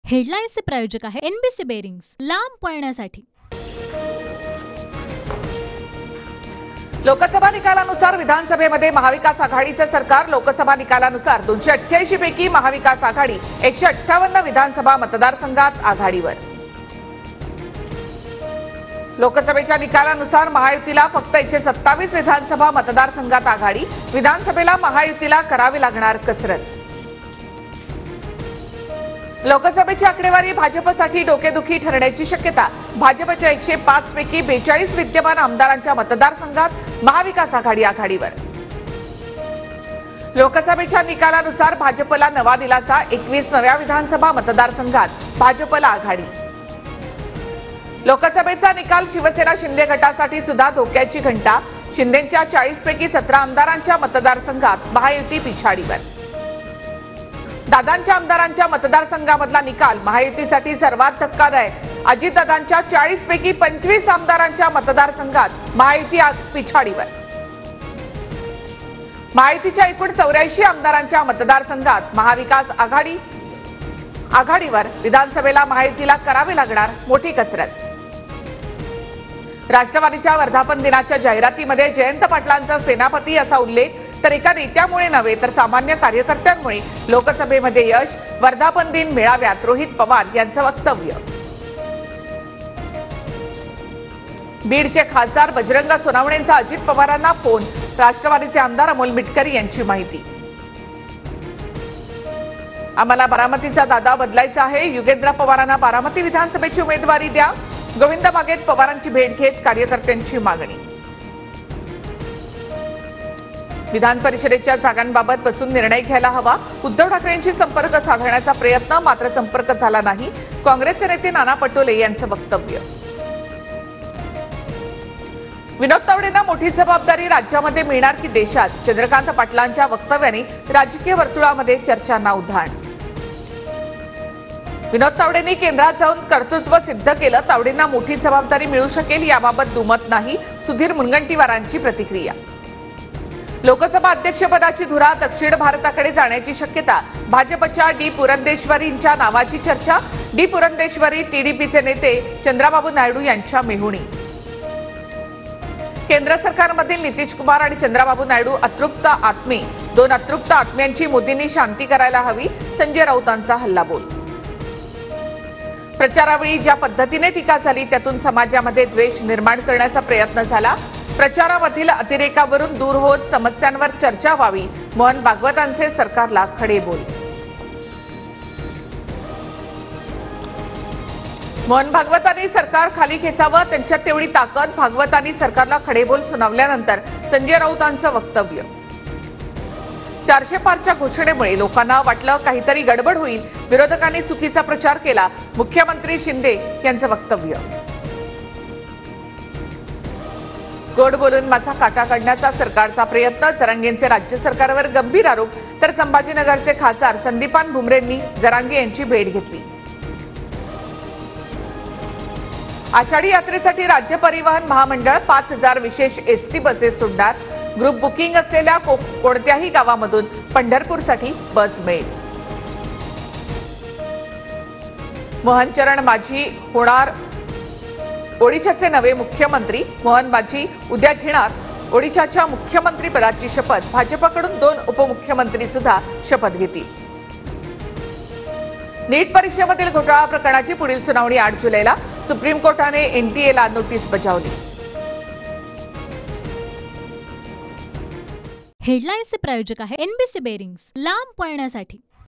हेडलाईन्सचे प्रायोजक आहे NBC bearings, लांब पळण्यासाठी। लोकसभा निकालानुसार विधानसभेमध्ये महाविकास आघाडीचे सरकार। लोकसभा निकालानुसार 288 पैकी महाविकास आघाडी 158 विधानसभा मतदारसंघात आघाडीवर। लोकसभेच्या निकालानुसार महायुतीला फक्त 127 विधानसभा मतदारसंघात आघाडी। विधानसभेला महायुतीला करावी लागणार कसरत। लोकसभेची आकडेवारी भाजपसाठी डोकेदुखी ठरण्याची शक्यता। भाजपच्या 105 पैकी 42 विद्यमान आमदारांच्या मतदारसंघात महाविकास आघाडी आघाडीवर। लोकसभेच्या निकालानुसार भाजपला नवा दिलासा। 21 नव्या विधानसभा मतदारसंघात भाजपला आघाडी। लोकसभेचा निकाल शिवसेना शिंदे गटासाठी सुद्धा धोक्याची घंटा। शिंदेंच्या 40 पैकी 17 आमदारांच्या मतदारसंघात महायुती पिछाडीवर। दादांच्या आमदारांच्या मतदारसंघामधला निकाल महायुतीसाठी सर्वात धक्कादायक। अजितदादांच्या 40 पैकी 25 आमदारांच्या मतदारसंघात महायुती पिछाडीवर। महायुतीच्या एकूण 84 आमदारांच्या मतदारसंघात महाविकास आघाडी आघाडीवर। विधानसभेला महायुतीला करावी लागणार मोठी कसरत। राष्ट्रवादीच्या वर्धापन दिनाच्या जाहिरातीमध्ये जयंत पाटलांचा सेनापती असा उल्लेख, तर एका नेत्यामुळे नव्हे तर सामान्य कार्यकर्त्यांमुळे लोकसभेमध्ये यश। वर्धापन दिन मेळाव्यात रोहित पवार यांचं वक्तव्य। बीडचे खासदार बजरंग सोनवणेंचा अजित पवारांना फोन। राष्ट्रवादीचे आमदार अमोल मिटकरी यांची माहिती। आम्हाला बारामतीचा दादा बदलायचा आहे। युगेंद्र पवारांना बारामती विधानसभेची उमेदवारी द्या। गोविंद बागेत पवारांची भेट घेत कार्यकर्त्यांची मागणी। विधान परिषदेच्या जागांबाबत बसून निर्णय घ्यायला हवा। उद्धव ठाकरेंशी संपर्क साधण्याचा प्रयत्न, मात्र संपर्क झाला नाही। काँग्रेसचे नेते नाना पटोले यांचं वक्तव्य। विनोद तावडेंना मोठी जबाबदारी राज्यामध्ये मिळणार की देशात? चंद्रकांत पाटलांच्या वक्तव्याने राजकीय वर्तुळामध्ये चर्चांना उधाण। विनोद तावडेंनी केंद्रात जाऊन कर्तृत्व सिद्ध केलं। तावडेंना मोठी जबाबदारी मिळू शकेल याबाबत दुमत नाही। सुधीर मुनगंटीवारांची प्रतिक्रिया। लोकसभा अध्यक्षपदाची धुरा दक्षिण भारताकडे जाण्याची शक्यता। भाजपच्या डी पुरंदेश्वरींच्या नावाची चर्चा। डी पुरंदेश्वरी टीडीपीचे नेते चंद्राबाबू नायडू यांच्या मेहुणी। केंद्र सरकारमधील नितीश कुमार आणि चंद्राबाबू नायडू अतृप्त आत्मे। 2 अतृप्त आत्म्यांची मोदींनी शांती करायला हवी। संजय राऊतांचा हल्लाबोल। प्रचारावेळी ज्या पद्धतीने टीका झाली त्यातून समाजामध्ये द्वेष निर्माण करण्याचा प्रयत्न झाला। प्रचारामधील अतिरेकावरून दूर होत समस्यांवर चर्चा व्हावी। मोहन भागवतांचे सरकारला खडे बोल। मोहन भागवतांनी सरकार खाली खेचावं, त्यांच्यात तेवढी ताकद। भागवतांनी सरकारला खडेबोल सुनावल्यानंतर संजय राऊतांचं वक्तव्य। 400 पारच्या घोषणेमुळे लोकांना वाटलं काहीतरी गडबड होईल। विरोधकांनी चुकीचा प्रचार केला। मुख्यमंत्री शिंदे यांचं वक्तव्य। गोड बोलून माझा काटा काढण्याचा सरकारचा प्रयत्न। जरांगेंचे राज्य सरकारवर गंभीर आरोप, तर संभाजीनगरचे खासदार संदीपान भुमरेंनी जरांगे यांची भेट घेतली। आषाढी यात्रेसाठी राज्य परिवहन महामंडळ 5000 विशेष एसटी बसेस सोडणार। ग्रुप बुकिंग असलेल्या कोणत्याही गावामधून पंढरपूरसाठी बस मिळेल। मोहन चरण माझी होणार ओडिशाचे नवे मुख्यमंत्री। मोहन माझी उद्या घेणार ओडिशाच्या मुख्यमंत्री पदाची शपथ। भाजपकडून 2 उपमुख्यमंत्री सुद्धा शपथ घेतील। नीट परीक्षेमधील घोटाळा प्रकरणाची पुढील सुनावणी 8 जुलैला। सुप्रीम कोर्टाने एनटीएला नोटीस बजावली। हेडलाईन्सचे प्रायोजक आहे एनबीसी बेरिंग्स, लांब पळण्यासाठी।